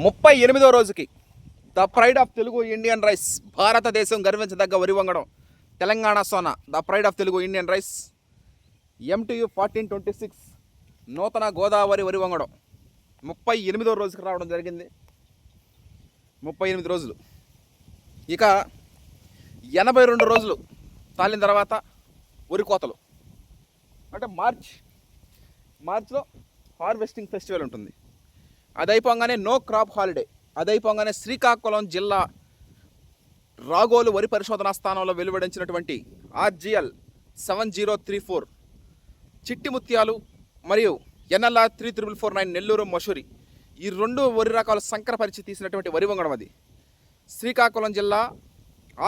38వ రోజుకి the pride of Telugu Indian rice, భారతదేశం గర్వించదగ్గ వరి వంగడం, Telangana Sona, the pride of Telugu Indian rice MTU 1426 నూతన గోదావరి వరి వంగడం 38వ రోజుకి రావడం జరిగింది. 38 రోజులు, ఇక 82 రోజులు తాలిన తర్వాత వరి కోతలు. అంటే మార్చ్లో హార్వెస్టింగ్ ఫెస్టివల్ ఉంటుంది. అది అయిపోగానే నో క్రాప్ హాలిడే. అది అయిపోగానే శ్రీకాకుళం జిల్లా రాగోలు వరి పరిశోధనా స్థానంలో వెలువడించినటువంటి RGL 7034 చిట్టి ముత్యాలు మరియు NLR 34449 నెల్లూరు మసూరి, ఈ 2 వరి రకాలు సంకరపరిచి తీసినటువంటి వరి వంగడం. అది శ్రీకాకుళం జిల్లా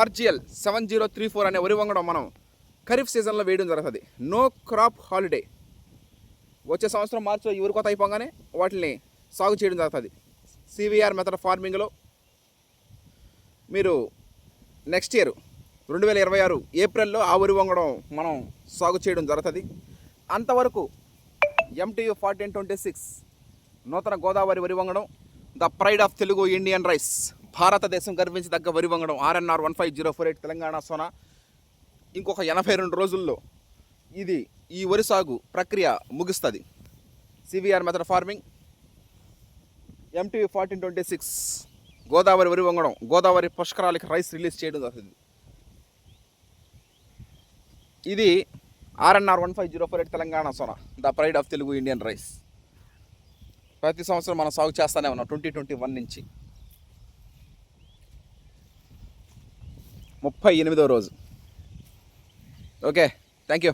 RGL 7034 అనే వరి వంగడం మనం ఖరీఫ్ సీజన్లో వేయడం జరుగుతుంది. No crop holiday. వచ్చే సంవత్సరం మార్చిలో ఈ వరి కోత అయిపోగానే వాటిని సాగు చేయడం జరుగుతుంది. CVR మెథడ్ ఫార్మింగ్లో మీరు నెక్స్ట్ ఇయర్ 2026 ఏప్రిల్లో ఆ వరి వంగడం మనం సాగు చేయడం జరుగుతుంది. అంతవరకు MTU 1426 నూతన గోదావరి వరి వంగడం, the pride of Telugu Indian rice, భారతదేశం గర్వించదగ్గ వరి వంగడం RNR 15048 తెలంగాణ సోనా. ఇంకొక 82 రోజుల్లో ఈ వరి సాగు ప్రక్రియ ముగుస్తుంది. CVR method farming, MTU 1426 Godavari వరి వంగడం, గోదావరి పుష్కరాలకి రైస్ రిలీజ్ చేయడం జరుగుతుంది. ఇది RNR 15048 Telangana Sona, the pride of Telugu Indian rice. ప్రతి సంవత్సరం మనం సాగు చేస్తూనే ఉన్నాం 2021 నుంచి. 38వ రోజు. Okay, thank you.